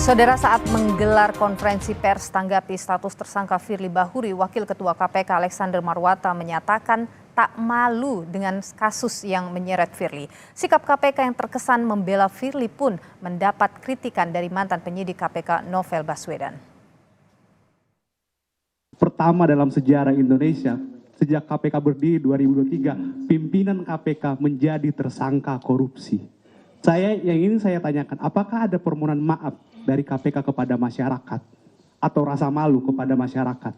Saudara, saat menggelar konferensi pers tanggapi status tersangka Firly Bahuri, Wakil Ketua KPK Alexander Marwata menyatakan tak malu dengan kasus yang menyeret Firly. Sikap KPK yang terkesan membela Firly pun mendapat kritikan dari mantan penyidik KPK Novel Baswedan. Pertama dalam sejarah Indonesia, sejak KPK berdiri 2023, pimpinan KPK menjadi tersangka korupsi. Yang ingin saya tanyakan, apakah ada permohonan maaf dari KPK kepada masyarakat atau rasa malu kepada masyarakat?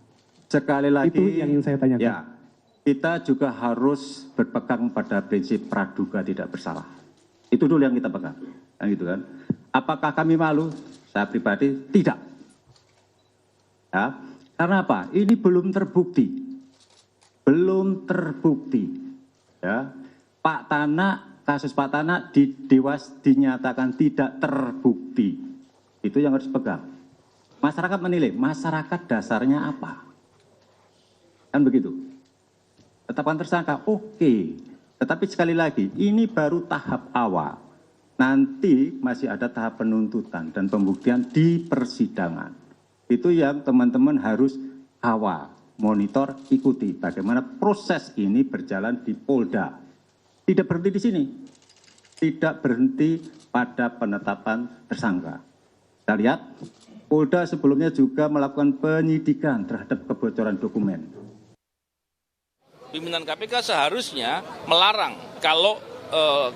Sekali lagi, itu yang ingin saya tanyakan. Ya, kita juga harus berpegang pada prinsip praduga tidak bersalah. Itu dulu yang kita pegang, gitu kan? Apakah kami malu? Saya pribadi tidak. Ya, karena apa? Ini belum terbukti, Ya, kasus Pak Tanak di Dewas dinyatakan tidak terbukti. Itu yang harus pegang. Masyarakat menilai, masyarakat dasarnya apa? Kan begitu. Tetapkan tersangka, oke. Tetapi sekali lagi, ini baru tahap awal. Nanti masih ada tahap penuntutan dan pembuktian di persidangan. Itu yang teman-teman harus kawal, monitor, ikuti bagaimana proses ini berjalan di Polda. Tidak berhenti di sini, tidak berhenti pada penetapan tersangka. Kita lihat, Polda sebelumnya juga melakukan penyidikan terhadap kebocoran dokumen. Pimpinan KPK seharusnya melarang kalau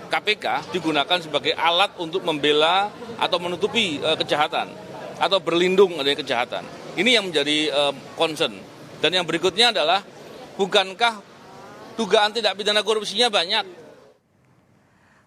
KPK digunakan sebagai alat untuk membela atau menutupi kejahatan atau berlindung dari kejahatan. Ini yang menjadi concern. Dan yang berikutnya adalah, bukankah dugaan tindak pidana korupsinya banyak?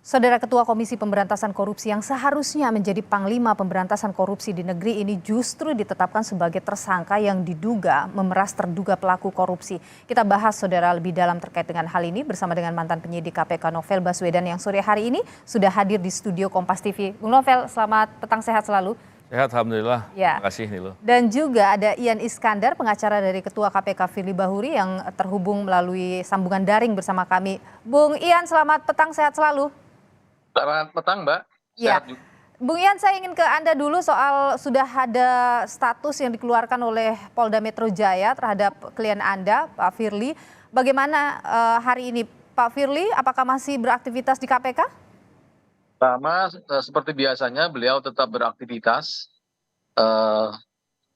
Saudara, Ketua Komisi Pemberantasan Korupsi yang seharusnya menjadi Panglima Pemberantasan Korupsi di negeri ini justru ditetapkan sebagai tersangka yang diduga memeras terduga pelaku korupsi. Kita bahas, saudara, lebih dalam terkait dengan hal ini bersama dengan mantan penyidik KPK Novel Baswedan yang sore hari ini sudah hadir di studio Kompas TV. Bung Novel, selamat petang, sehat selalu. Sehat, alhamdulillah. Ya. Terima kasih, Nilo. Dan juga ada Ian Iskandar, pengacara dari Ketua KPK Firly Bahuri yang terhubung melalui sambungan daring bersama kami. Bung Ian, selamat petang, sehat selalu. Selamat petang, Mbak. Ya, Bung Ian, saya ingin ke Anda dulu soal sudah ada status yang dikeluarkan oleh Polda Metro Jaya terhadap klien Anda, Pak Firly. Bagaimana hari ini, Pak Firly? Apakah masih beraktivitas di KPK? Sama seperti biasanya, beliau tetap beraktivitas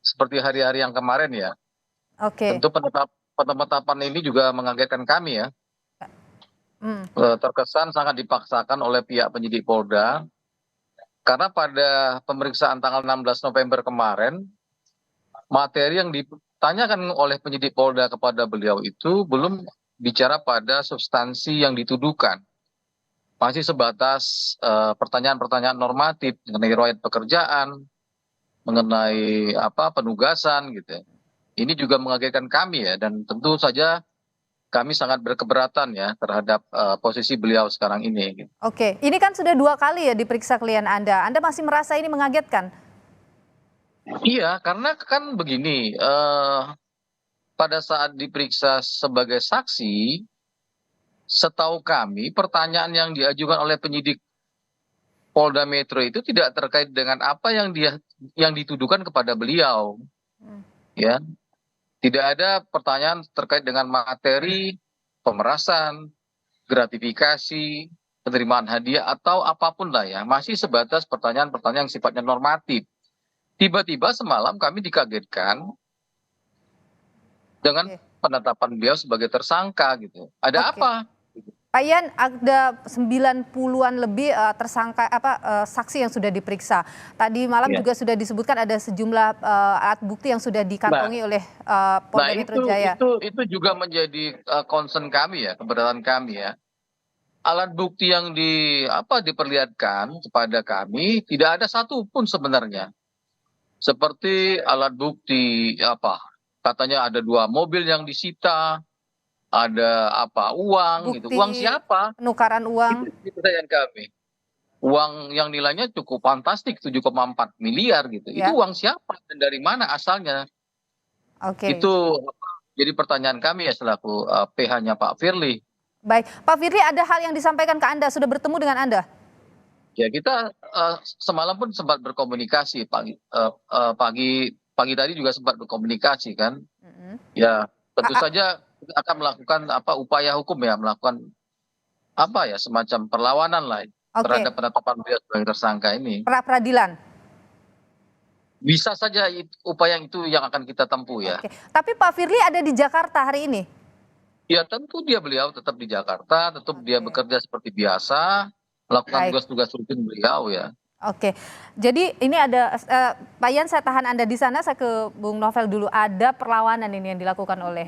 seperti hari-hari yang kemarin ya. Oke. Tentu penetapan ini juga mengagetkan kami ya. Terkesan sangat dipaksakan oleh pihak penyidik Polda, karena pada pemeriksaan tanggal 16 November kemarin, materi yang ditanyakan oleh penyidik Polda kepada beliau itu belum bicara pada substansi yang dituduhkan. Masih sebatas pertanyaan-pertanyaan normatif mengenai riwayat pekerjaan, mengenai penugasan gitu. Ini juga mengagetkan kami ya, dan tentu saja kami sangat berkeberatan ya terhadap posisi beliau sekarang ini. Oke, ini kan sudah 2 kali ya diperiksa klien Anda. Anda masih merasa ini mengagetkan? Iya, karena kan begini, pada saat diperiksa sebagai saksi, setahu kami pertanyaan yang diajukan oleh penyidik Polda Metro itu tidak terkait dengan apa yang dituduhkan kepada beliau. Ya. Tidak ada pertanyaan terkait dengan materi, pemerasan, gratifikasi, penerimaan hadiah, atau apapun lah ya. Masih sebatas pertanyaan-pertanyaan yang sifatnya normatif. Tiba-tiba semalam kami dikagetkan dengan penetapan beliau sebagai tersangka gitu. Ada apa? Pak Ian, ada 90-an lebih tersangka saksi yang sudah diperiksa. Tadi malam juga sudah disebutkan ada sejumlah alat bukti yang sudah dikantongi oleh Polda Metro Jaya. Itu juga menjadi concern kami ya, keberatan kami ya. Alat bukti yang diperlihatkan kepada kami tidak ada satu pun sebenarnya. Seperti alat bukti katanya ada 2 mobil yang disita. Ada uang Bukti gitu. Uang siapa? Penukaran uang. Itu pertanyaan kami. Uang yang nilainya cukup fantastik, 7,4 miliar gitu. Ya. Itu uang siapa dan dari mana asalnya? Oke. Itu jadi pertanyaan kami ya selaku PH-nya Pak Firly. Baik, Pak Firly, ada hal yang disampaikan ke Anda, sudah bertemu dengan Anda? Ya kita semalam pun sempat berkomunikasi pagi tadi juga sempat berkomunikasi kan. Mm-mm. Ya tentu A- a- saja kita akan melakukan upaya hukum ya, melakukan semacam perlawanan lah Oke, terhadap penetapan beliau sebagai tersangka ini. pra peradilan. Bisa saja upaya itu yang akan kita tempuh ya. Oke, tapi Pak Firly ada di Jakarta hari ini. Ya tentu beliau tetap di Jakarta, tetap dia Oke. bekerja seperti biasa, melakukan Baik. tugas-tugas rutin beliau ya. Oke, jadi ini ada Pak Yan, saya tahan Anda di sana, saya ke Bung Novel dulu. Ada perlawanan ini yang dilakukan oleh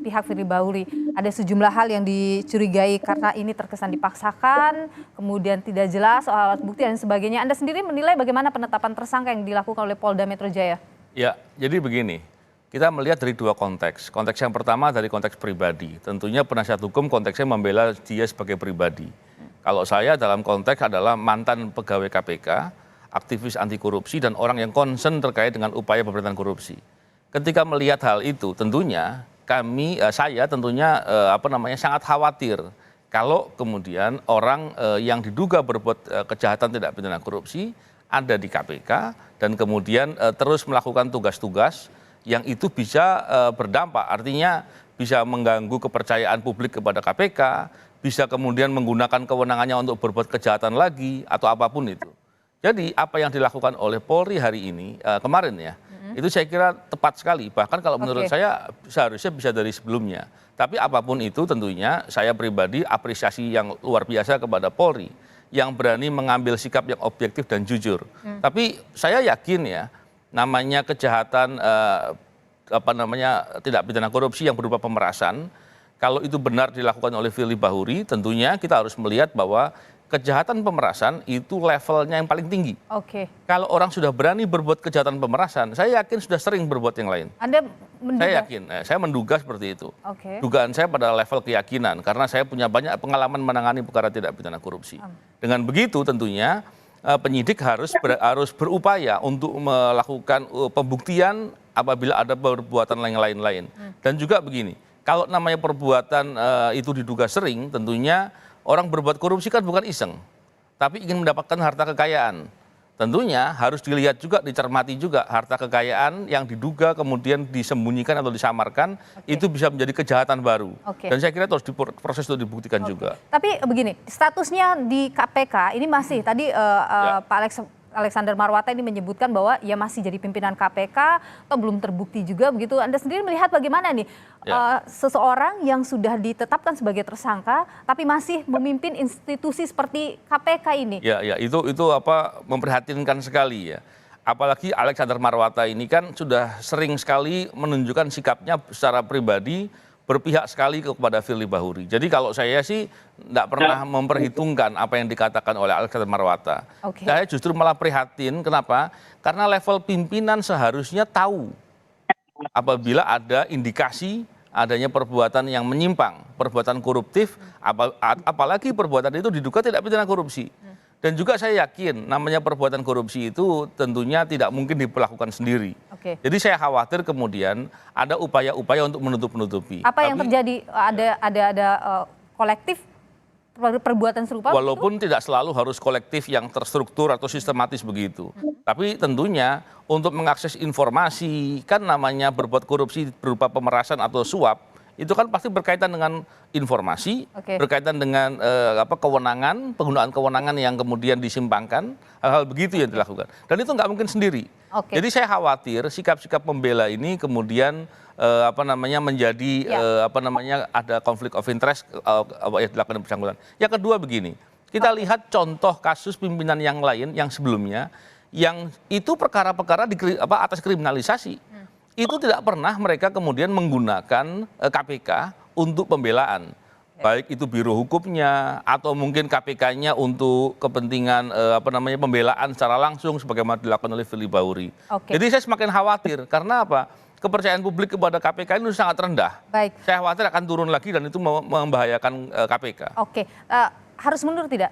pihak Firly Bahuri. Ada sejumlah hal yang dicurigai karena ini terkesan dipaksakan, kemudian tidak jelas soal alat bukti dan sebagainya. Anda sendiri menilai bagaimana penetapan tersangka yang dilakukan oleh Polda Metro Jaya? Ya, jadi begini, kita melihat dari dua konteks. Konteks yang pertama dari konteks pribadi. Tentunya penasihat hukum konteksnya membela dia sebagai pribadi. Kalau saya dalam konteks adalah mantan pegawai KPK, aktivis anti korupsi, dan orang yang concern terkait dengan upaya pemberantasan korupsi. Ketika melihat hal itu, tentunya saya tentunya sangat khawatir kalau kemudian orang yang diduga berbuat kejahatan tindak pidana korupsi ada di KPK dan kemudian terus melakukan tugas-tugas yang itu bisa berdampak, artinya bisa mengganggu kepercayaan publik kepada KPK, bisa kemudian menggunakan kewenangannya untuk berbuat kejahatan lagi atau apapun itu. Jadi apa yang dilakukan oleh Polri hari ini, kemarin ya, itu saya kira tepat sekali. Bahkan kalau menurut saya seharusnya bisa dari sebelumnya. Tapi apapun itu tentunya saya pribadi apresiasi yang luar biasa kepada Polri yang berani mengambil sikap yang objektif dan jujur. Tapi saya yakin ya, namanya kejahatan tindak pidana korupsi yang berupa pemerasan, kalau itu benar dilakukan oleh Firly Bahuri, tentunya kita harus melihat bahwa kejahatan pemerasan itu levelnya yang paling tinggi. Oke. Kalau orang sudah berani berbuat kejahatan pemerasan, saya yakin sudah sering berbuat yang lain. Anda menduga? Saya yakin, saya menduga seperti itu. Oke. Dugaan saya pada level keyakinan, karena saya punya banyak pengalaman menangani perkara tindak pidana korupsi. Dengan begitu tentunya penyidik harus berupaya untuk melakukan pembuktian apabila ada perbuatan lain-lain. Dan juga begini, kalau namanya perbuatan itu diduga sering, tentunya orang berbuat korupsi kan bukan iseng, tapi ingin mendapatkan harta kekayaan. Tentunya harus dilihat juga, dicermati juga harta kekayaan yang diduga kemudian disembunyikan atau disamarkan, itu bisa menjadi kejahatan baru. Dan saya kira itu harus diproses untuk dibuktikan juga. Tapi begini, statusnya di KPK ini masih, tadi Pak Alexander Marwata ini menyebutkan bahwa ia masih jadi pimpinan KPK atau belum terbukti juga begitu. Anda sendiri melihat bagaimana nih seseorang yang sudah ditetapkan sebagai tersangka tapi masih memimpin institusi seperti KPK ini? Ya, itu memprihatinkan sekali ya. Apalagi Alexander Marwata ini kan sudah sering sekali menunjukkan sikapnya secara pribadi berpihak sekali kepada Firly Bahuri. Jadi kalau saya sih tidak pernah memperhitungkan apa yang dikatakan oleh Alexander Marwata. Saya justru malah prihatin, kenapa? Karena level pimpinan seharusnya tahu apabila ada indikasi adanya perbuatan yang menyimpang, perbuatan koruptif, apalagi perbuatan itu diduga tidak pidana korupsi. Dan juga saya yakin namanya perbuatan korupsi itu tentunya tidak mungkin diperlakukan sendiri. Jadi saya khawatir kemudian ada upaya-upaya untuk menutup-nutupi. Apa yang terjadi? Ada kolektif perbuatan serupa? Walaupun tidak selalu harus kolektif yang terstruktur atau sistematis begitu. Tapi tentunya untuk mengakses informasi, kan namanya berbuat korupsi berupa pemerasan atau suap, itu kan pasti berkaitan dengan informasi, berkaitan dengan kewenangan, penggunaan kewenangan yang kemudian disimpangkan, hal-hal begitu yang dilakukan. Dan itu nggak mungkin sendiri. Jadi saya khawatir sikap-sikap pembela ini kemudian menjadi ada konflik of interest yang dilakukan bersangkutan. Yang kedua begini, kita lihat contoh kasus pimpinan yang lain yang sebelumnya, yang itu perkara-perkara atas kriminalisasi. Itu tidak pernah mereka kemudian menggunakan KPK untuk pembelaan. Baik itu biro hukumnya atau mungkin KPK-nya untuk kepentingan pembelaan secara langsung sebagaimana dilakukan oleh Firly Bahuri. Jadi saya semakin khawatir karena apa? Kepercayaan publik kepada KPK ini sangat rendah. Saya khawatir akan turun lagi dan itu membahayakan KPK. Harus mundur tidak?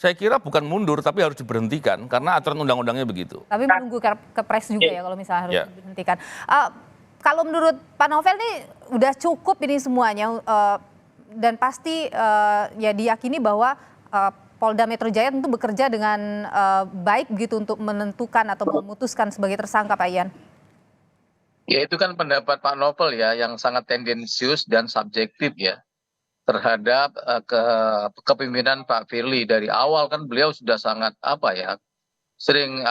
Saya kira bukan mundur, tapi harus diberhentikan karena aturan undang-undangnya begitu. Tapi menunggu kepres juga ya kalau misalnya harus diberhentikan. Kalau menurut Pak Novel nih udah cukup ini semuanya dan pasti ya diyakini bahwa Polda Metro Jaya tentu bekerja dengan baik begitu untuk menentukan atau memutuskan sebagai tersangka, Pak Ian. Ya itu kan pendapat Pak Novel ya yang sangat tendensius dan subjektif ya terhadap kepemimpinan Pak Firly. Dari awal kan beliau sudah sangat sering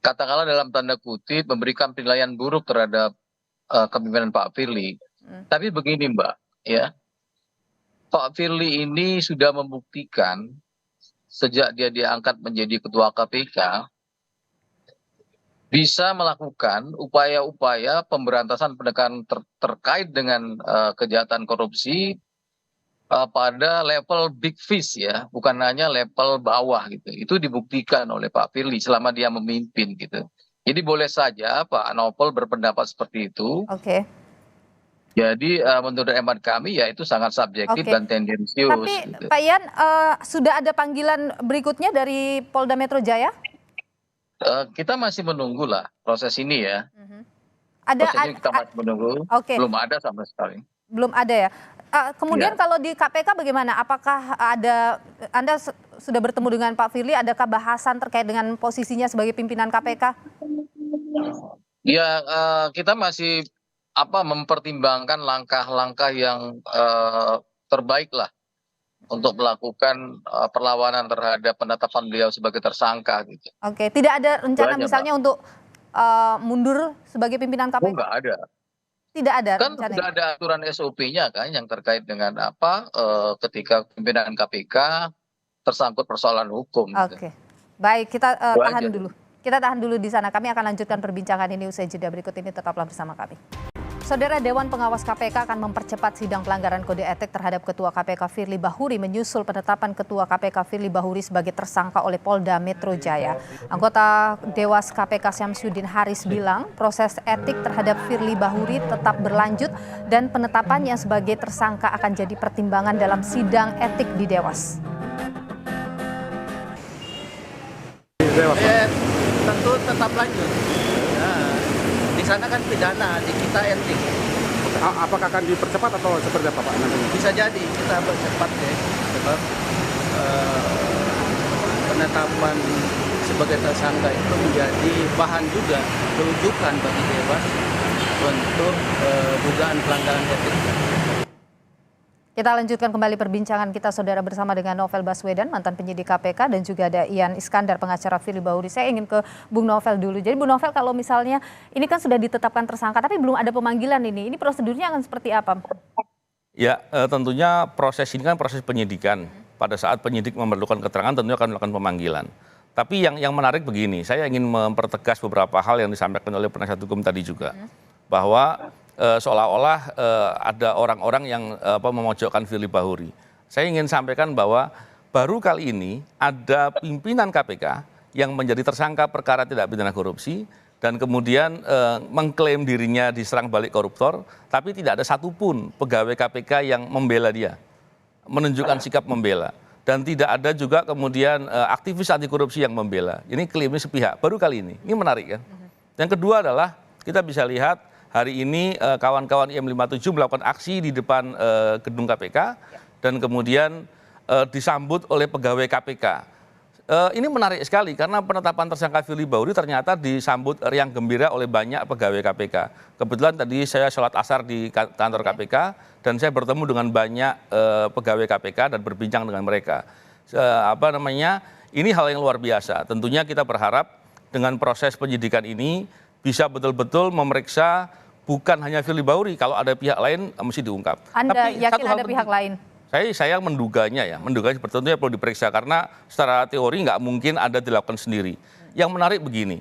katakanlah dalam tanda kutip memberikan penilaian buruk terhadap kepemimpinan Pak Firly. Tapi begini Mbak, ya Pak Firly ini sudah membuktikan sejak dia diangkat menjadi ketua KPK bisa melakukan upaya-upaya pemberantasan penegakan terkait dengan kejahatan korupsi pada level big fish ya, bukan hanya level bawah gitu. Itu dibuktikan oleh Pak Firly selama dia memimpin gitu. Jadi boleh saja Pak Novel berpendapat seperti itu. Oke. Jadi menurut hemat kami ya itu sangat subjektif Oke. dan tendensius. Tapi Gitu. Pak Ian, sudah ada panggilan berikutnya dari Polda Metro Jaya? Kita masih menunggu lah proses ini ya. Ada, Proses ini kita masih menunggu. Oke. Belum ada sama sekali. Belum ada ya. Kemudian Ya. kalau di KPK bagaimana? Apakah Anda sudah bertemu dengan Pak Firly? Adakah bahasan terkait dengan posisinya sebagai pimpinan KPK? Ya kita masih mempertimbangkan langkah-langkah yang terbaik lah untuk melakukan perlawanan terhadap penetapan beliau sebagai tersangka gitu. Oke, tidak ada rencana aja, misalnya untuk mundur sebagai pimpinan Oh KPK? nggak ada. Tidak ada Kan rencana. sudah ada aturan SOP-nya kan yang terkait dengan ketika pimpinan KPK tersangkut persoalan hukum. Gitu. Oke, baik, kita Itu tahan aja. dulu. Kita tahan dulu di sana. Kami akan lanjutkan perbincangan ini usai jeda berikut ini. Tetaplah bersama kami. Saudara, Dewan Pengawas KPK akan mempercepat sidang pelanggaran kode etik terhadap Ketua KPK Firly Bahuri menyusul penetapan Ketua KPK Firly Bahuri sebagai tersangka oleh Polda Metro Jaya. Anggota Dewas KPK Syamsuddin Haris bilang proses etik terhadap Firly Bahuri tetap berlanjut dan penetapannya sebagai tersangka akan jadi pertimbangan dalam sidang etik di Dewas. Tentu tetap lanjut. Ya, di sana kan pidana, di kita etik. Apakah akan dipercepat atau seperti apa Pak nantinya? Bisa jadi kita percepat ya, sebab penetapan sebagai tersangka itu menjadi bahan juga rujukan bagi Dewas untuk dugaan pelanggaran etik. Kita lanjutkan kembali perbincangan kita, saudara, bersama dengan Novel Baswedan, mantan penyidik KPK, dan juga ada Ian Iskandar, pengacara Firly Bahuri. Saya ingin ke Bung Novel dulu. Jadi Bung Novel, kalau misalnya ini kan sudah ditetapkan tersangka, tapi belum ada pemanggilan ini prosedurnya akan seperti apa? Ya, tentunya proses ini kan proses penyidikan. Pada saat penyidik memerlukan keterangan tentunya akan melakukan pemanggilan. Tapi yang menarik begini, saya ingin mempertegas beberapa hal yang disampaikan oleh penasihat hukum tadi juga. Bahwa seolah-olah ada orang-orang yang memojokkan Firly Bahuri. Saya ingin sampaikan bahwa baru kali ini ada pimpinan KPK yang menjadi tersangka perkara tindak pidana korupsi dan kemudian mengklaim dirinya diserang balik koruptor, tapi tidak ada satupun pegawai KPK yang membela dia, menunjukkan sikap membela. Dan tidak ada juga kemudian aktivis anti korupsi yang membela. Ini klaimnya sepihak, baru kali ini. Ini menarik kan. Yang kedua adalah kita bisa lihat hari ini kawan-kawan IM57 melakukan aksi di depan gedung KPK dan kemudian disambut oleh pegawai KPK. Ini menarik sekali karena penetapan tersangka Firly Bahuri ternyata disambut riang gembira oleh banyak pegawai KPK. Kebetulan tadi saya sholat asar di kantor KPK dan saya bertemu dengan banyak pegawai KPK dan berbincang dengan mereka. Ini hal yang luar biasa. Tentunya kita berharap dengan proses penyidikan ini bisa betul-betul memeriksa bukan hanya Firly Bahuri, kalau ada pihak lain mesti diungkap. Anda Tapi yakin satu hal ada pihak lain? Saya menduganya seperti itu perlu diperiksa karena secara teori nggak mungkin ada dilakukan sendiri. Yang menarik begini,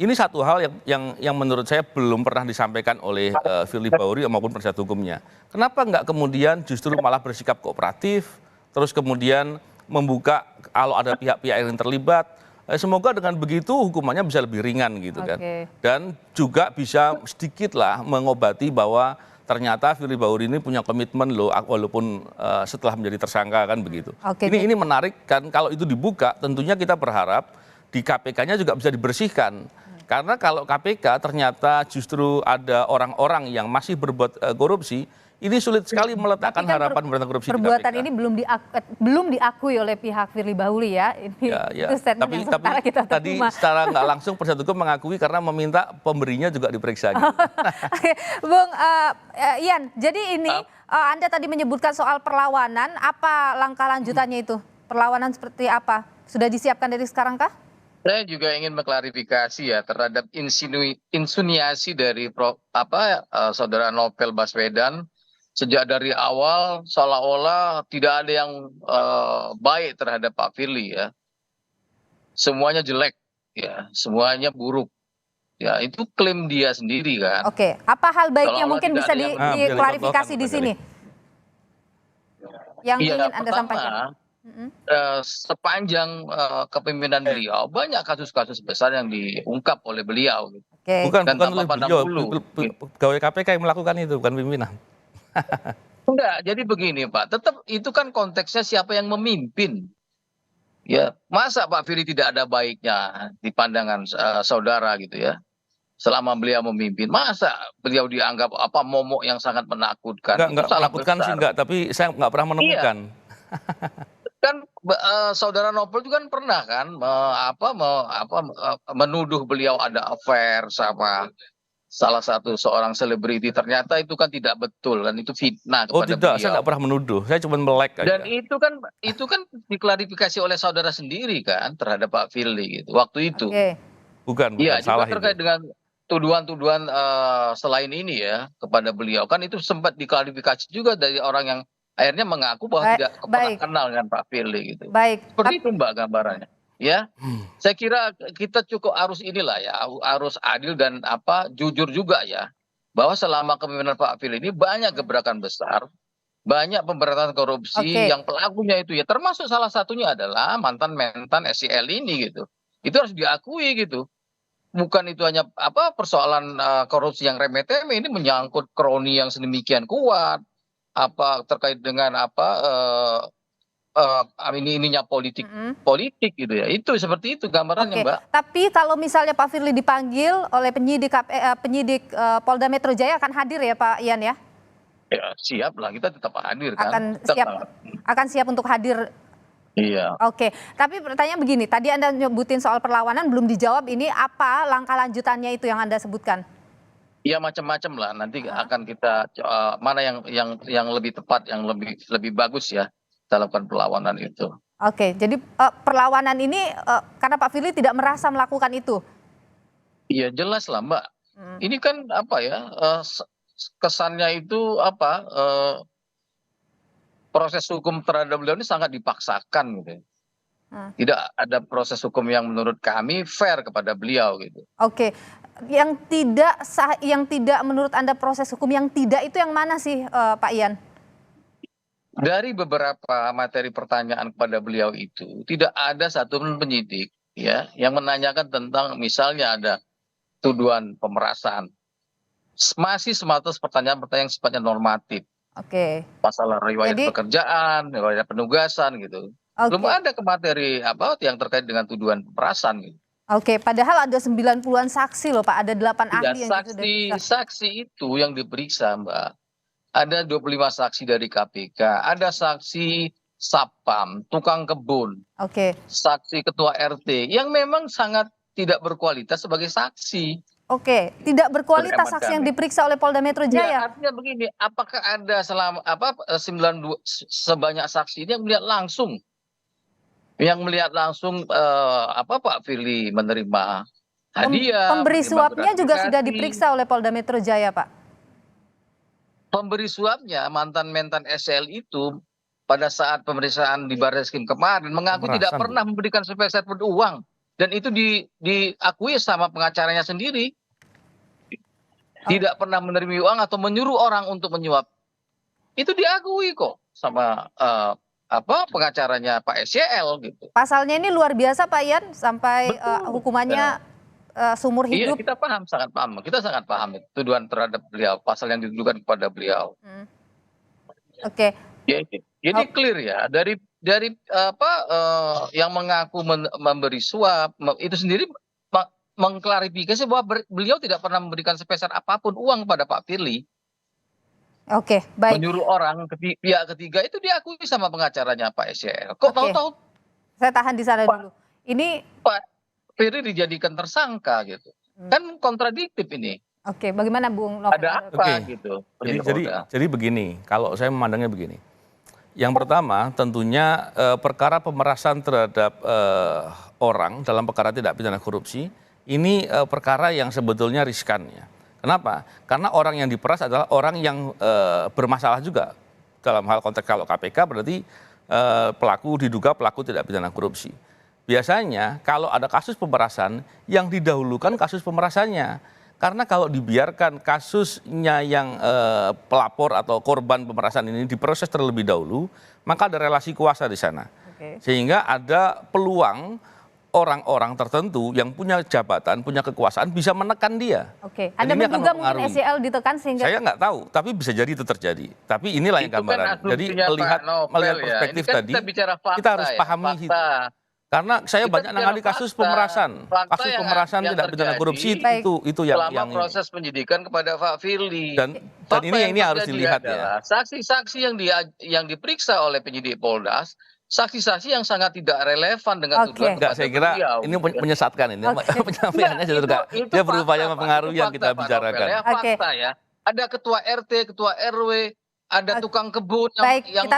ini satu hal yang menurut saya belum pernah disampaikan oleh Firly Bahuri maupun penasihat hukumnya. Kenapa nggak kemudian justru malah bersikap kooperatif, terus kemudian membuka kalau ada pihak-pihak yang terlibat. Semoga dengan begitu hukumannya bisa lebih ringan gitu kan. Dan juga bisa sedikitlah mengobati bahwa ternyata Firly Bahuri ini punya komitmen loh walaupun setelah menjadi tersangka kan begitu. Ini menarik kan, kalau itu dibuka tentunya kita berharap di KPK-nya juga bisa dibersihkan. Karena kalau KPK ternyata justru ada orang-orang yang masih berbuat korupsi, Ini sulit sekali meletakkan Tapi kan harapan pemberantasan korupsi di perbuatan KPK. ini belum diakui oleh pihak Firly Bahuri ya. Ini itu statement yang sementara kita tadi terima. secara nggak langsung penasihat hukum mengakui karena meminta pemberinya juga diperiksa. Gitu. Oke, Bung Ian, jadi ini Anda tadi menyebutkan soal perlawanan, apa langkah lanjutannya itu? Perlawanan seperti apa? Sudah disiapkan dari sekarang kah? Saya juga ingin mengklarifikasi ya terhadap insinuasi dari saudara Novel Baswedan sejak dari awal seolah-olah tidak ada yang baik terhadap Pak Firly ya. Semuanya jelek ya, semuanya buruk. Ya, itu klaim dia sendiri kan. Oke, apa hal baiknya Seolah-olah mungkin tidak bisa ada yang- diklarifikasi di sini? Yang Iya, ingin Anda pertama, sampaikan. sepanjang kepemimpinan beliau banyak kasus-kasus besar yang diungkap oleh beliau. Gitu. Oke. Bukan Dan oleh tanpa pandang beliau, bulu. pegawai KPK yang melakukan itu, bukan pimpinan. Enggak, jadi begini Pak, tetap itu kan konteksnya siapa yang memimpin. Ya, masa Pak Firly tidak ada baiknya di pandangan saudara gitu ya. Selama beliau memimpin, masa beliau dianggap momok yang sangat menakutkan? Enggak Itu salah menakutkan sih besar. enggak, tapi saya nggak pernah menemukan. Kan saudara Novel juga kan pernah kan menuduh beliau ada affair sama salah satu seorang selebriti, ternyata itu kan tidak betul kan, itu fitnah Oh kepada tidak, saya beliau. nggak pernah menuduh, saya cuma melek aja. Dan itu kan diklarifikasi oleh saudara sendiri kan terhadap Pak Firly gitu waktu itu. Oke. Bukan Iya, juga salah terkait itu. dengan tuduhan-tuduhan selain ini ya kepada beliau kan itu sempat diklarifikasi juga dari orang yang akhirnya mengaku bahwa tidak pernah kenal dengan Pak Firly gitu. Baik. Seperti itu Mbak gambarannya. Ya, saya kira kita cukup harus inilah ya, harus adil dan jujur juga ya, bahwa selama kepemimpinan Pak Firly ini banyak gebrakan besar, banyak pemberantasan korupsi Oke. yang pelakunya itu ya, termasuk salah satunya adalah mantan SEL ini gitu. Itu harus diakui gitu. Bukan itu hanya persoalan korupsi yang remeh-temeh, ini menyangkut kroni yang sedemikian kuat, terkait dengan ininya politik gitu ya. Itu seperti itu gambarannya Oke, Mbak. tapi kalau misalnya Pak Firly dipanggil oleh penyidik Polda Metro Jaya akan hadir ya Pak Ian ya? Ya siap lah, kita tetap hadir kan. Akan siap untuk hadir. Iya. Oke, tapi pertanyaan begini, tadi Anda nyebutin soal perlawanan belum dijawab, ini apa langkah lanjutannya itu yang Anda sebutkan? Iya macam-macam lah, nanti akan kita mana yang lebih tepat, yang lebih bagus ya kita lakukan perlawanan itu. Oke, jadi perlawanan ini karena Pak Firly tidak merasa melakukan itu? Iya jelas lah Mbak. Ini kan kesannya itu proses hukum terhadap beliau ini sangat dipaksakan gitu. Tidak ada proses hukum yang menurut kami fair kepada beliau gitu. Oke, yang tidak menurut Anda proses hukum yang tidak itu yang mana sih Pak Ian? Dari beberapa materi pertanyaan kepada beliau itu tidak ada satupun penyidik ya yang menanyakan tentang misalnya ada tuduhan pemerasan. Masih sebatas pertanyaan-pertanyaan yang sifatnya normatif. Oke. Masalah riwayat pekerjaan, riwayat penugasan gitu. Belum ada ke materi yang terkait dengan tuduhan pemerasan gitu. Oke, padahal ada 90-an saksi loh Pak, ada 8 ahli yang sudah diperiksa. Saksi itu yang diperiksa Mbak. Ada 25 saksi dari KPK, ada saksi Sapam, tukang kebun, saksi ketua RT yang memang sangat tidak berkualitas sebagai saksi. Oke, tidak berkualitas saksi yang diperiksa oleh Polda Metro Jaya. Ya, artinya begini, apakah ada sebanyak saksi ini yang melihat langsung Pak Firly menerima hadiah. Pemberi suapnya juga sudah diperiksa oleh Polda Metro Jaya, Pak. Pemberi suapnya mantan SEL itu pada saat pemeriksaan di Barreskrim kemarin mengaku tidak pernah memberikan sepeser pun uang, dan itu diakui sama pengacaranya sendiri. Tidak pernah menerima uang atau menyuruh orang untuk menyuap. Itu diakui kok sama pengacaranya Pak SEL gitu. Pasalnya ini luar biasa Pak Ian, sampai hukumannya seumur hidup. Iya, kita paham, sangat paham. Kita sangat paham tuduhan terhadap beliau, pasal yang dituduhkan kepada beliau. Oke. Jadi clear ya, dari yang mengaku memberi suap itu sendiri mengklarifikasi bahwa beliau tidak pernah memberikan sepeser apapun uang kepada Pak Firly. Oke, baik. Menyuruh orang pihak ketiga itu diakui sama pengacaranya Pak SYL. Kok Oke. tahu-tahu Saya tahan di sana dulu. Ini Pak Firly dijadikan tersangka gitu? Kan kontradiktif ini. oke, bagaimana Bung Novel? Ada apa Oke. gitu? Jadi begini, kalau saya memandangnya begini. Yang pertama tentunya perkara pemerasan terhadap orang dalam perkara tindak pidana korupsi ini perkara yang sebetulnya riskan ya. Kenapa? Karena orang yang diperas adalah orang yang bermasalah juga. Dalam hal konteks kalau KPK berarti diduga pelaku tindak pidana korupsi. Biasanya kalau ada kasus pemerasan yang didahulukan kasus pemerasannya. Karena kalau dibiarkan kasusnya yang pelapor atau korban pemerasan ini diproses terlebih dahulu, maka ada relasi kuasa di sana. Oke. Sehingga ada peluang orang-orang tertentu yang punya jabatan, punya kekuasaan bisa menekan dia. Oke, Dan Anda ini akan menduga mungkin mempengaruhi. SYL ditekan sehingga Saya nggak tahu, tapi bisa jadi itu terjadi. Tapi inilah yang Itu kan gambaran. Jadi asumsinya melihat Pak Novel melihat ya. perspektif Ini kan tadi, kita bicara fakta kita harus ya, pahami fakta. itu. Karena saya Kita banyak bicara nangani kasus fakta. pemerasan, Fakta kasus yang- pemerasan yang tidak pidana terjadi korupsi Baik. itu yang selama ini. proses penyidikan kepada Pak Firly. Dan Fakta ini yang harus terjadi dilihat ya. adalah saksi-saksi yang diperiksa oleh penyidik Poldas, saksi-saksi yang sangat tidak relevan dengan Oke. tuduhan Enggak, kepada saya kira beliau, ini gitu ya. menyesatkan ini. Oke. Penyampaiannya Enggak, juga itu dia fakta, berupaya Pak. mempengaruhi Itu yang kita fakta, Pak bicarakan. Novel, ya. Oke. Fakta ya. Ada ketua RT, ketua RW, ada Oke. tukang kebun baik, yang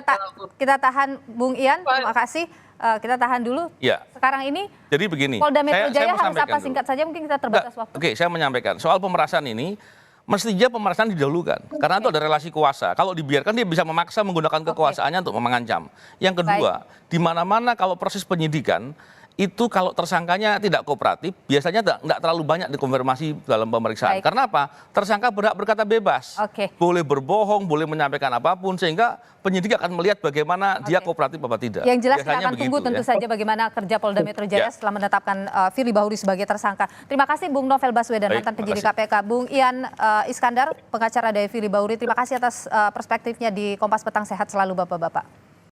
kita tahan Bung Ian, terima kasih. Kita tahan dulu. Ya. Sekarang ini Jadi begini. Polda Metro saya Jaya mau harus sampaikan apa dulu. singkat saja, mungkin kita terbatas waktu. Oke, saya menyampaikan soal pemerasan ini mestinya pemerasan didahulukan karena itu ada relasi kuasa. Kalau dibiarkan dia bisa memaksa menggunakan kekuasaannya untuk mengancam. Yang kedua, di mana-mana kalau proses penyidikan itu kalau tersangkanya tidak kooperatif, biasanya tidak terlalu banyak dikonfirmasi dalam pemeriksaan. Baik. Karena apa? Tersangka berhak berkata bebas. Oke. Boleh berbohong, boleh menyampaikan apapun, sehingga penyidik akan melihat bagaimana dia Oke. kooperatif apa tidak. Yang jelas kita Biasanya akan tunggu begitu, tentu ya. saja bagaimana kerja Polda Metro Jaya Ya. setelah menetapkan Firly Bahuri sebagai tersangka. Terima kasih Bung Novel Baswedan, Baik, mantan penyidik terima KPK. Bung Ian Iskandar, pengacara dari Firly Bahuri. Terima kasih atas perspektifnya di Kompas Petang. Sehat selalu Bapak-Bapak.